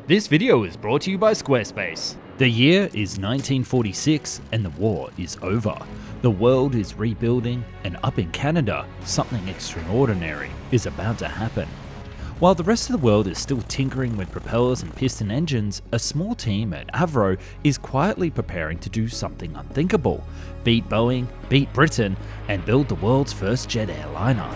This video is brought to you by Squarespace. The year is 1946 and the war is over. The world is rebuilding, and up in Canada, something extraordinary is about to happen. While the rest of the world is still tinkering with propellers and piston engines, a small team at Avro is quietly preparing to do something unthinkable: beat Boeing, beat Britain, and build the world's first jet airliner.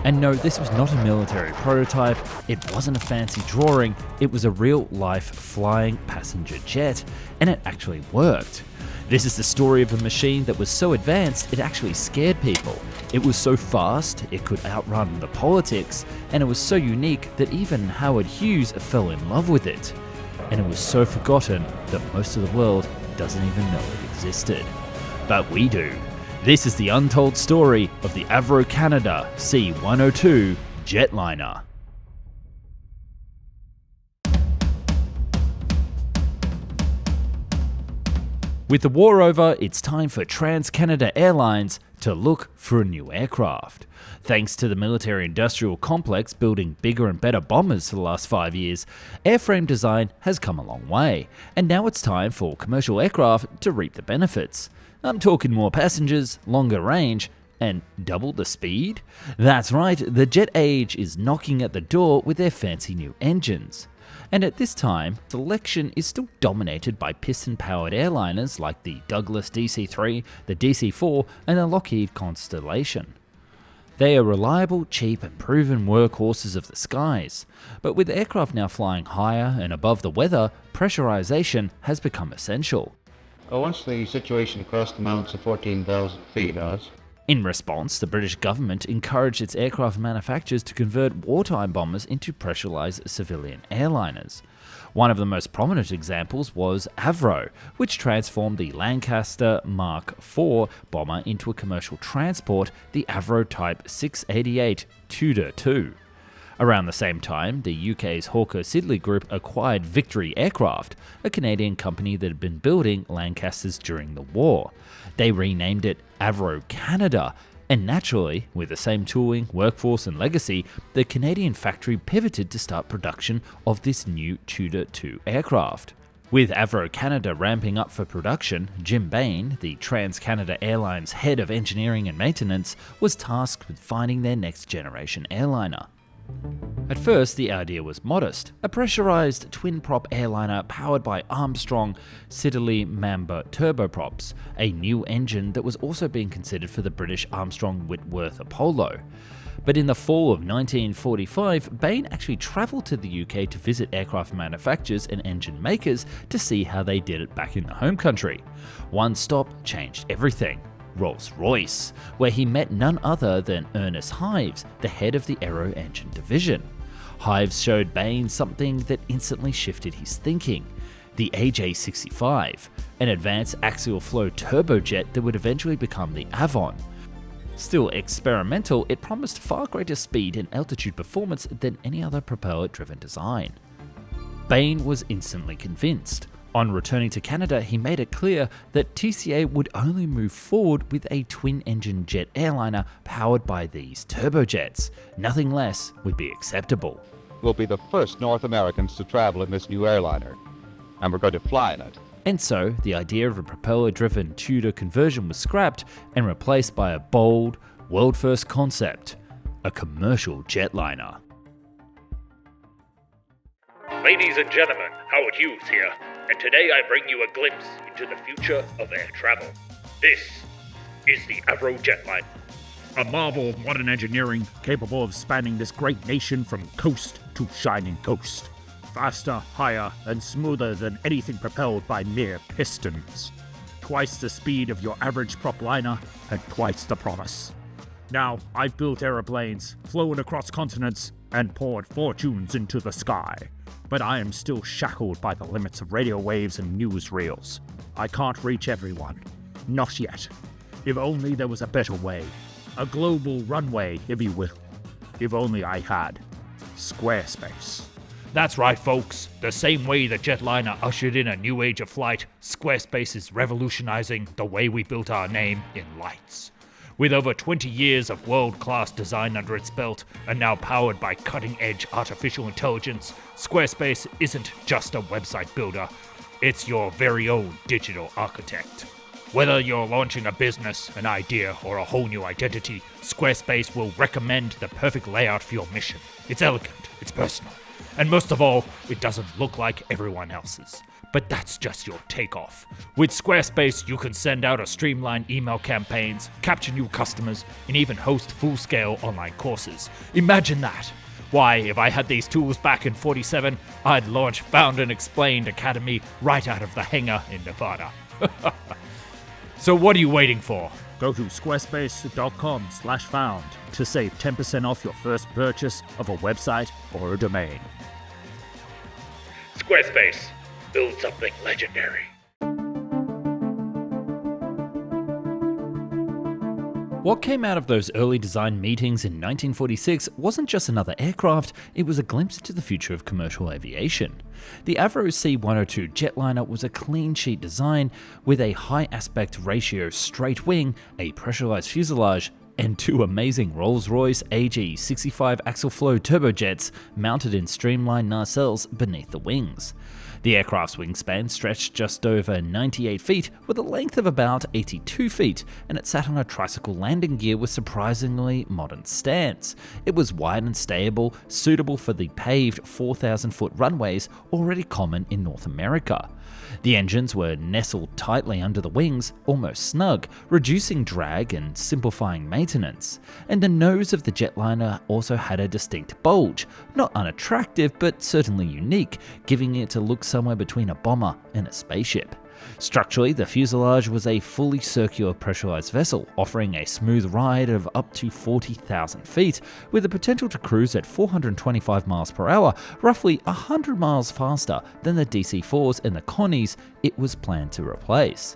And no, this was not a military prototype, it wasn't a fancy drawing, it was a real-life flying passenger jet, and it actually worked. This is the story of a machine that was so advanced it actually scared people. It was so fast it could outrun the politics, and it was so unique that even Howard Hughes fell in love with it. And it was so forgotten that most of the world doesn't even know it existed. But we do. This is the untold story of the Avro Canada C-102 jetliner. With the war over, it's time for Trans-Canada Airlines to look for a new aircraft. Thanks to the military-industrial complex building bigger and better bombers for the last 5 years, airframe design has come a long way, and now it's time for commercial aircraft to reap the benefits. I'm talking more passengers, longer range, and double the speed? That's right, the jet age is knocking at the door with their fancy new engines. And at this time, selection is still dominated by piston-powered airliners like the Douglas DC-3, the DC-4, and the Lockheed Constellation. They are reliable, cheap, and proven workhorses of the skies. But with aircraft now flying higher and above the weather, pressurization has become essential. Once the situation across the mountains of 14,000 feet, In response, the British government encouraged its aircraft manufacturers to convert wartime bombers into pressurized civilian airliners. One of the most prominent examples was Avro, which transformed the Lancaster Mark IV bomber into a commercial transport, the Avro Type 688 Tudor II. Around the same time, the UK's Hawker Siddeley Group acquired Victory Aircraft, a Canadian company that had been building Lancasters during the war. They renamed it Avro Canada, and naturally, with the same tooling, workforce and legacy, the Canadian factory pivoted to start production of this new Tudor II aircraft. With Avro Canada ramping up for production, Jim Bain, the Trans-Canada Airlines head of engineering and maintenance, was tasked with finding their next generation airliner. At first, the idea was modest, a pressurized twin-prop airliner powered by Armstrong Siddeley Mamba turboprops, a new engine that was also being considered for the British Armstrong Whitworth Apollo. But in the fall of 1945, Bain actually travelled to the UK to visit aircraft manufacturers and engine makers to see how they did it back in the home country. One stop changed everything. Rolls-Royce, where he met none other than Ernest Hughes, the head of the Aero Engine division. Hughes showed Bain something that instantly shifted his thinking: the AJ65, an advanced axial flow turbojet that would eventually become the Avon. Still experimental, it promised far greater speed and altitude performance than any other propeller-driven design. Bain was instantly convinced. On returning to Canada, he made it clear that TCA would only move forward with a twin-engine jet airliner powered by these turbojets. Nothing less would be acceptable. We'll be the first North Americans to travel in this new airliner, and we're going to fly in it. And so, the idea of a propeller-driven Tudor conversion was scrapped and replaced by a bold, world-first concept: a commercial jetliner. Ladies and gentlemen, Howard Hughes here, and today I bring you a glimpse into the future of air travel. This is the Avro jetliner, a marvel of modern engineering capable of spanning this great nation from coast to shining coast. Faster, higher, and smoother than anything propelled by mere pistons. Twice the speed of your average prop liner, and twice the promise. Now, I've built aeroplanes, flown across continents, and poured fortunes into the sky. But I am still shackled by the limits of radio waves and newsreels. I can't reach everyone. Not yet. If only there was a better way. A global runway, if you will. If only I had Squarespace. That's right, folks. The same way the jetliner ushered in a new age of flight, Squarespace is revolutionizing the way we built our name in lights. With over 20 years of world-class design under its belt, and now powered by cutting-edge artificial intelligence, Squarespace isn't just a website builder, it's your very own digital architect. Whether you're launching a business, an idea, or a whole new identity, Squarespace will recommend the perfect layout for your mission. It's elegant, it's personal, and most of all, it doesn't look like everyone else's. But that's just your takeoff. With Squarespace, you can send out a streamlined email campaigns, capture new customers, and even host full-scale online courses. Imagine that! Why, if I had these tools back in '47, I'd launch Found and Explained Academy right out of the hangar in Nevada. So what are you waiting for? Go to squarespace.com/found to save 10% off your first purchase of a website or a domain. Squarespace. Build something legendary. What came out of those early design meetings in 1946 wasn't just another aircraft, it was a glimpse into the future of commercial aviation. The Avro C-102 jetliner was a clean sheet design with a high aspect ratio straight wing, a pressurized fuselage, and two amazing Rolls-Royce AG65 axial flow turbojets mounted in streamlined nacelles beneath the wings. The aircraft's wingspan stretched just over 98 feet with a length of about 82 feet, and it sat on a tricycle landing gear with surprisingly modern stance. It was wide and stable, suitable for the paved 4,000-foot runways already common in North America. The engines were nestled tightly under the wings, almost snug, reducing drag and simplifying maintenance. And the nose of the jetliner also had a distinct bulge, not unattractive but certainly unique, giving it a look somewhere between a bomber and a spaceship. Structurally, the fuselage was a fully circular pressurized vessel, offering a smooth ride of up to 40,000 feet, with the potential to cruise at 425 miles per hour, roughly 100 miles faster than the DC-4s and the Connies it was planned to replace.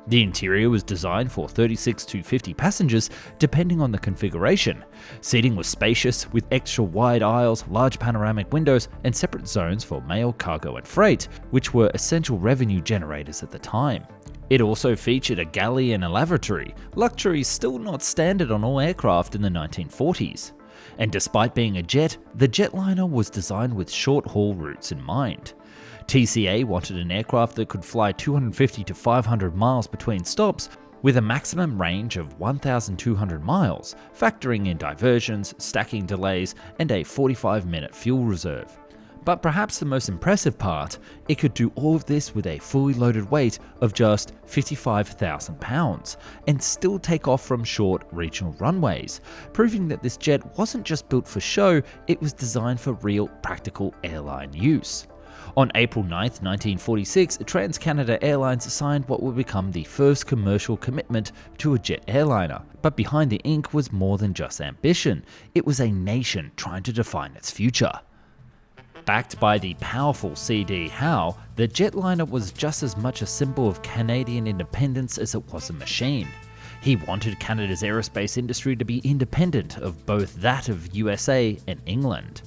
The interior was designed for 36 to 50 passengers, depending on the configuration. Seating was spacious, with extra wide aisles, large panoramic windows, and separate zones for mail, cargo, and freight, which were essential revenue generators at the time. It also featured a galley and a lavatory, luxuries still not standard on all aircraft in the 1940s. And despite being a jet, the jetliner was designed with short-haul routes in mind. TCA wanted an aircraft that could fly 250 to 500 miles between stops, with a maximum range of 1,200 miles, factoring in diversions, stacking delays, and a 45-minute fuel reserve. But perhaps the most impressive part, it could do all of this with a fully loaded weight of just 55,000 pounds, and still take off from short regional runways, proving that this jet wasn't just built for show, it was designed for real practical airline use. On April 9, 1946, Trans-Canada Airlines signed what would become the first commercial commitment to a jet airliner. But behind the ink was more than just ambition. It was a nation trying to define its future. Backed by the powerful C.D. Howe, the jetliner was just as much a symbol of Canadian independence as it was a machine. He wanted Canada's aerospace industry to be independent of both that of USA and England.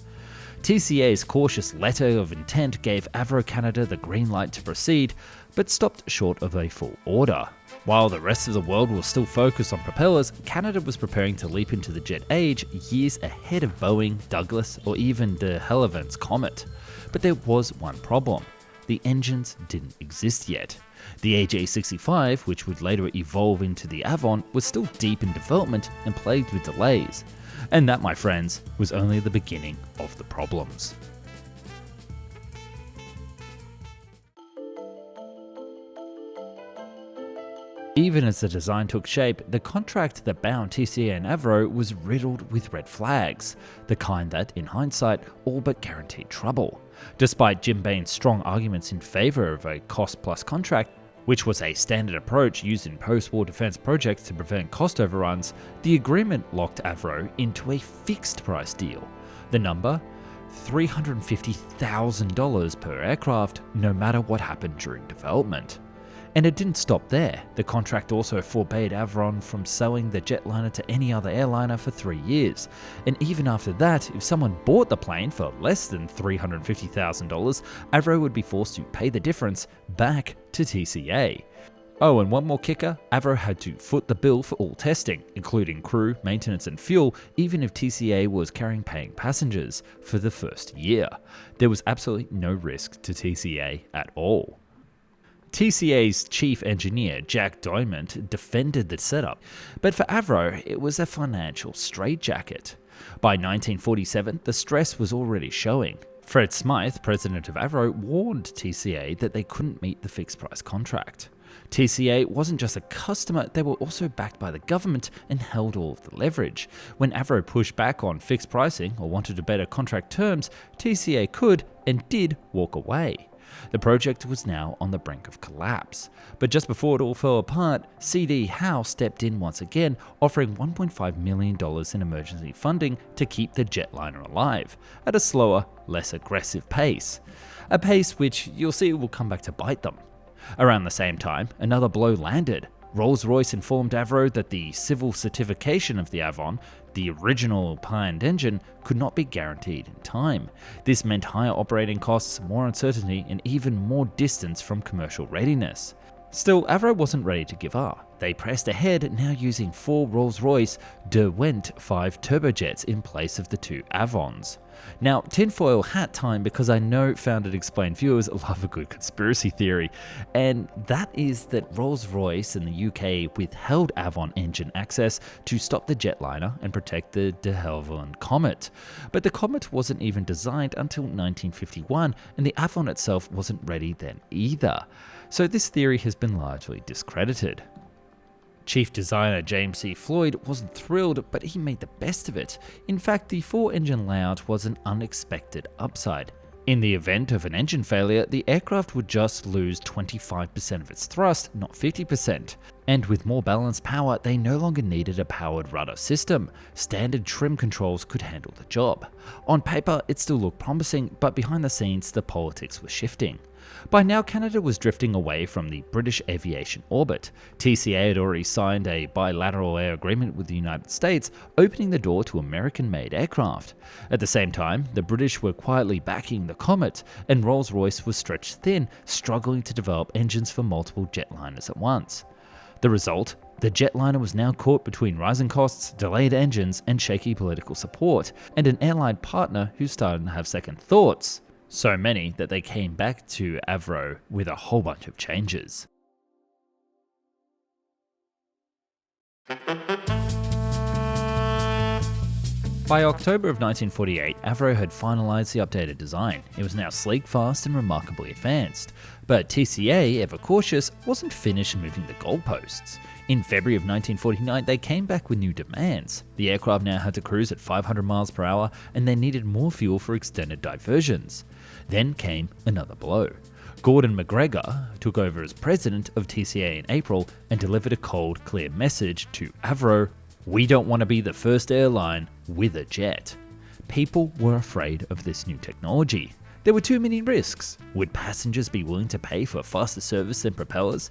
TCA's cautious letter of intent gave Avro Canada the green light to proceed, but stopped short of a full order. While the rest of the world was still focused on propellers, Canada was preparing to leap into the jet age years ahead of Boeing, Douglas, or even de Havilland's Comet. But there was one problem. The engines didn't exist yet. The AJ65, which would later evolve into the Avon, was still deep in development and plagued with delays. And that, my friends, was only the beginning of the problems. Even as the design took shape, the contract that bound TCA and Avro was riddled with red flags, the kind that, in hindsight, all but guaranteed trouble. Despite Jim Bain's strong arguments in favour of a cost-plus contract, which was a standard approach used in post-war defense projects to prevent cost overruns, the agreement locked Avro into a fixed-price deal. The number? $350,000 per aircraft, no matter what happened during development. And it didn't stop there. The contract also forbade Avron from selling the jetliner to any other airliner for 3 years. And even after that, if someone bought the plane for less than $350,000, Avro would be forced to pay the difference back to TCA. Oh, and one more kicker, Avro had to foot the bill for all testing, including crew, maintenance and fuel, even if TCA was carrying paying passengers for the first year. There was absolutely no risk to TCA at all. TCA's chief engineer, Jack Diamond, defended the setup, but for Avro, it was a financial straitjacket. By 1947, the stress was already showing. Fred Smythe, president of Avro, warned TCA that they couldn't meet the fixed price contract. TCA wasn't just a customer, they were also backed by the government and held all of the leverage. When Avro pushed back on fixed pricing or wanted to better contract terms, TCA could and did walk away. The project was now on the brink of collapse. But just before it all fell apart, C.D. Howe stepped in once again, offering $1.5 million in emergency funding to keep the jetliner alive, at a slower, less aggressive pace. A pace which you'll see will come back to bite them. Around the same time, another blow landed. Rolls-Royce informed Avro that the civil certification of the Avon, the original planned engine, could not be guaranteed in time. This meant higher operating costs, more uncertainty, and even more distance from commercial readiness. Still, Avro wasn't ready to give up. They pressed ahead, now using 4 Rolls-Royce Derwent 5 turbojets in place of the 2 Avons. Now, tinfoil hat time, because I know Founded Explained viewers love a good conspiracy theory, and that is that Rolls-Royce in the UK withheld Avon engine access to stop the jetliner and protect the de Havilland Comet. But the Comet wasn't even designed until 1951, and the Avon itself wasn't ready then either. So this theory has been largely discredited. Chief designer James C. Floyd wasn't thrilled, but he made the best of it. In fact, the 4-engine layout was an unexpected upside. In the event of an engine failure, the aircraft would just lose 25% of its thrust, not 50%. And with more balanced power, they no longer needed a powered rudder system. Standard trim controls could handle the job. On paper, it still looked promising, but behind the scenes, the politics were shifting. By now, Canada was drifting away from the British aviation orbit. TCA had already signed a bilateral air agreement with the United States, opening the door to American-made aircraft. At the same time, the British were quietly backing the Comet, and Rolls-Royce was stretched thin, struggling to develop engines for multiple jetliners at once. The result? The jetliner was now caught between rising costs, delayed engines, and shaky political support, and an airline partner who started to have second thoughts. So many that they came back to Avro with a whole bunch of changes. By October of 1948, Avro had finalised the updated design. It was now sleek, fast, and remarkably advanced. But TCA, ever cautious, wasn't finished moving the goalposts. In February of 1949, they came back with new demands. The aircraft now had to cruise at 500 miles per hour, and they needed more fuel for extended diversions. Then came another blow. Gordon McGregor took over as president of TCA in April and delivered a cold, clear message to Avro: "We don't want to be the first airline with a jet." People were afraid of this new technology. There were too many risks. Would passengers be willing to pay for faster service than propellers?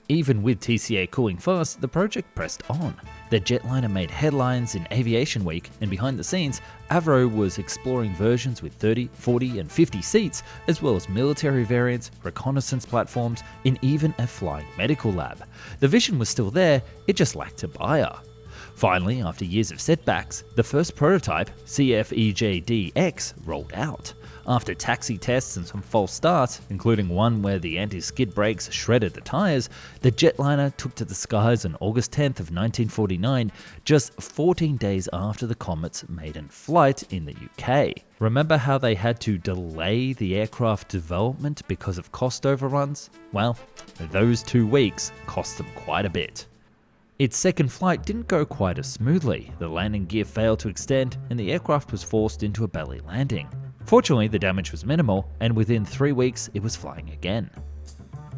Even with TCA cooling fast, the project pressed on. The jetliner made headlines in Aviation Week, and behind the scenes, Avro was exploring versions with 30, 40, and 50 seats, as well as military variants, reconnaissance platforms, and even a flying medical lab. The vision was still there, it just lacked a buyer. Finally, after years of setbacks, the first prototype, CFEJDX, rolled out. After taxi tests and some false starts, including one where the anti-skid brakes shredded the tyres, the jetliner took to the skies on August 10th of 1949, just 14 days after the Comet's maiden flight in the UK. Remember how they had to delay the aircraft development because of cost overruns? Well, those 2 weeks cost them quite a bit. Its second flight didn't go quite as smoothly. The landing gear failed to extend, and the aircraft was forced into a belly landing. Fortunately, the damage was minimal, and within 3 weeks, it was flying again.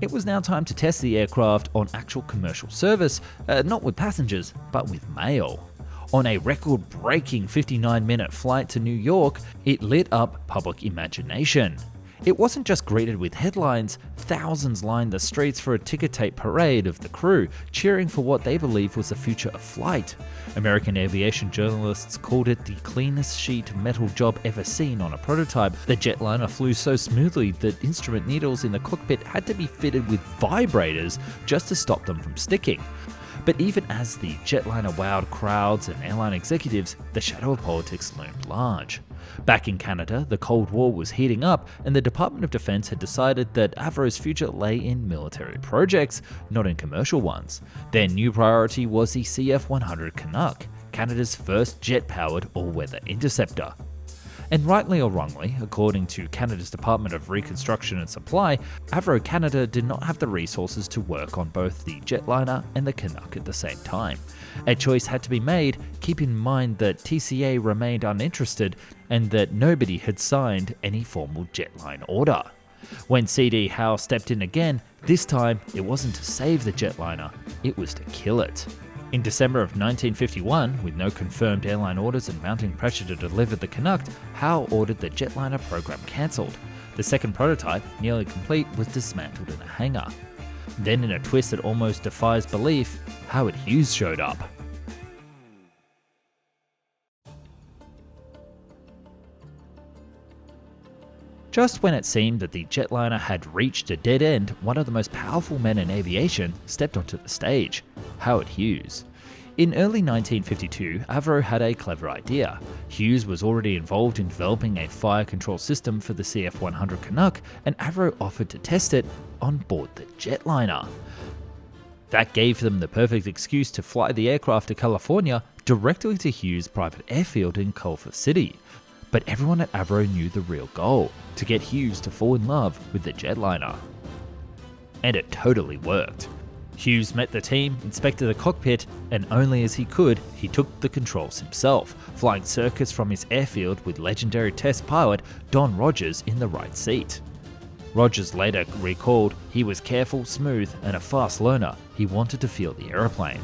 It was now time to test the aircraft on actual commercial service, not with passengers, but with mail. On a record-breaking 59-minute flight to New York, it lit up public imagination. It wasn't just greeted with headlines, thousands lined the streets for a ticker tape parade of the crew, cheering for what they believed was the future of flight. American aviation journalists called it the cleanest sheet metal job ever seen on a prototype. The jetliner flew so smoothly that instrument needles in the cockpit had to be fitted with vibrators just to stop them from sticking. But even as the jetliner wowed crowds and airline executives, the shadow of politics loomed large. Back in Canada, the Cold War was heating up, and the Department of Defense had decided that Avro's future lay in military projects, not in commercial ones. Their new priority was the CF-100 Canuck, Canada's first jet-powered all-weather interceptor. And rightly or wrongly, according to Canada's Department of Reconstruction and Supply, Avro Canada did not have the resources to work on both the jetliner and the Canuck at the same time. A choice had to be made, keep in mind that TCA remained uninterested and that nobody had signed any formal jetline order. When C.D. Howe stepped in again, this time it wasn't to save the jetliner, it was to kill it. In December of 1951, with no confirmed airline orders and mounting pressure to deliver the Canuck, Howe ordered the jetliner program cancelled. The second prototype, nearly complete, was dismantled in a hangar. Then, in a twist that almost defies belief, Howard Hughes showed up. Just when it seemed that the jetliner had reached a dead end, one of the most powerful men in aviation stepped onto the stage, Howard Hughes. In early 1952, Avro had a clever idea. Hughes was already involved in developing a fire control system for the CF-100 Canuck, and Avro offered to test it on board the jetliner. That gave them the perfect excuse to fly the aircraft to California directly to Hughes' private airfield in Culver City. But everyone at Avro knew the real goal, to get Hughes to fall in love with the jetliner. And it totally worked. Hughes met the team, inspected the cockpit, and only as he could, he took the controls himself, flying circuits from his airfield with legendary test pilot Don Rogers in the right seat. Rogers later recalled he was careful, smooth, and a fast learner. He wanted to feel the aeroplane.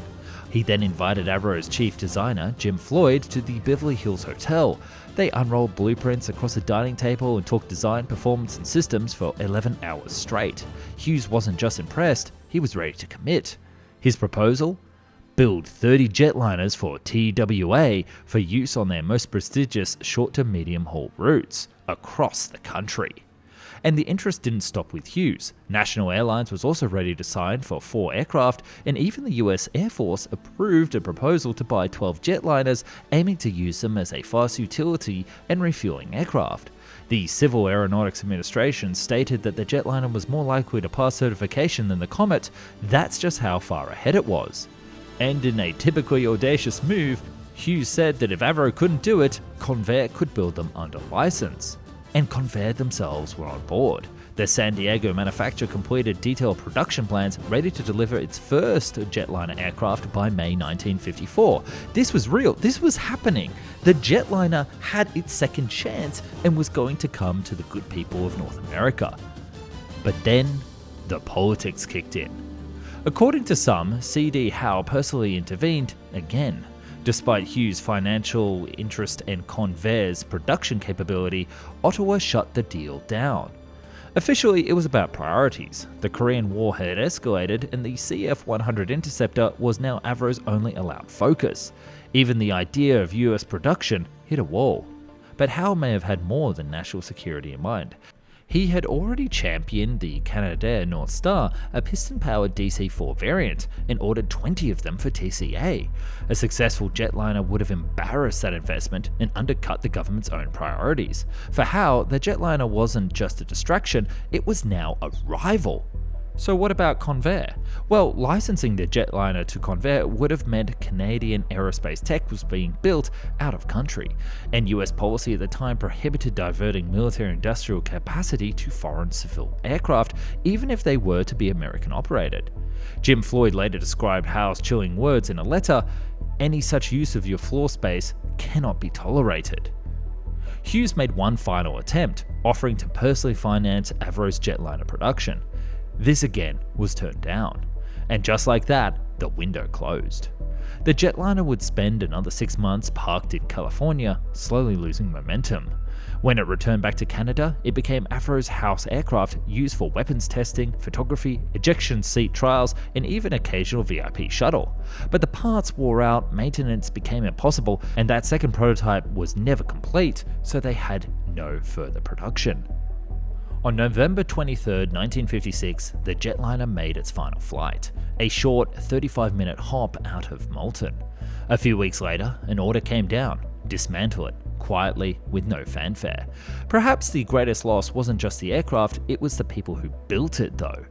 He then invited Avro's chief designer, Jim Floyd, to the Beverly Hills Hotel. They unrolled blueprints across a dining table and talked design, performance, and systems for 11 hours straight. Hughes wasn't just impressed, he was ready to commit. His proposal? Build 30 jetliners for TWA for use on their most prestigious short to medium haul routes across the country. And the interest didn't stop with Hughes. National Airlines was also ready to sign for 4 aircraft, and even the US Air Force approved a proposal to buy 12 jetliners, aiming to use them as a fast utility and refueling aircraft. The Civil Aeronautics Administration stated that the jetliner was more likely to pass certification than the Comet. That's just how far ahead it was. And in a typically audacious move, Hughes said that if Avro couldn't do it, Convair could build them under license. And Convair themselves were on board. Their San Diego manufacturer completed detailed production plans ready to deliver its first jetliner aircraft by May 1954. This was real, this was happening. The jetliner had its second chance and was going to come to the good people of North America. But then, the politics kicked in. According to some, C.D. Howe personally intervened again. Despite Hughes' financial interest and Convair's production capability, Ottawa shut the deal down. Officially, it was about priorities. The Korean War had escalated, and the CF-100 Interceptor was now Avro's only allowed focus. Even the idea of US production hit a wall. But Howe may have had more than national security in mind. He had already championed the Canadair North Star, a piston-powered DC-4 variant, and ordered 20 of them for TCA. A successful jetliner would have embarrassed that investment and undercut the government's own priorities. For Howe, the jetliner wasn't just a distraction, it was now a rival. So what about Convair? Well, licensing the jetliner to Convair would have meant Canadian aerospace tech was being built out of country, and US policy at the time prohibited diverting military-industrial capacity to foreign civil aircraft, even if they were to be American operated. Jim Floyd later described Howe's chilling words in a letter, "Any such use of your floor space cannot be tolerated." Hughes made one final attempt, offering to personally finance Avro's jetliner production. This again was turned down. And just like that, the window closed. The jetliner would spend another 6 months parked in California, slowly losing momentum. When it returned back to Canada, it became Avro's house aircraft used for weapons testing, photography, ejection seat trials, and even occasional VIP shuttle. But the parts wore out, maintenance became impossible, and that second prototype was never complete, so they had no further production. On November 23, 1956, the jetliner made its final flight, a short 35-minute hop out of Moulton. A few weeks later, an order came down: dismantle it, quietly, with no fanfare. Perhaps the greatest loss wasn't just the aircraft, it was the people who built it though.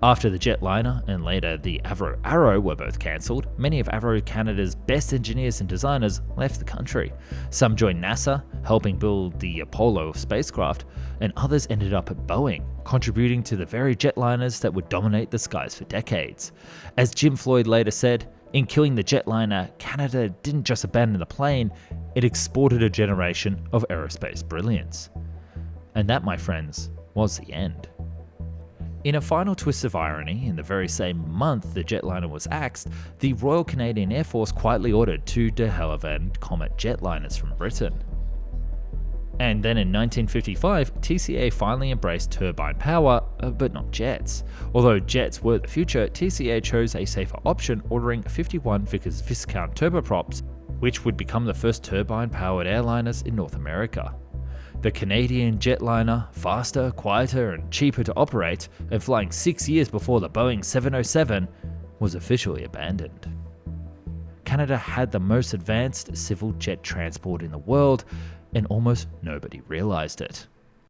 After the jetliner and later the Avro Arrow were both cancelled, many of Avro Canada's best engineers and designers left the country. Some joined NASA, helping build the Apollo spacecraft, and others ended up at Boeing, contributing to the very jetliners that would dominate the skies for decades. As Jim Floyd later said, in killing the jetliner, Canada didn't just abandon the plane, it exported a generation of aerospace brilliance. And that, my friends, was the end. In a final twist of irony, in the very same month the jetliner was axed, the Royal Canadian Air Force quietly ordered 2 de Havilland Comet jetliners from Britain. And then in 1955, TCA finally embraced turbine power, but not jets. Although jets were the future, TCA chose a safer option, ordering 51 Vickers Viscount turboprops, which would become the first turbine-powered airliners in North America. The Canadian jetliner, faster, quieter, and cheaper to operate, and flying 6 years before the Boeing 707, was officially abandoned. Canada had the most advanced civil jet transport in the world, and almost nobody realized it.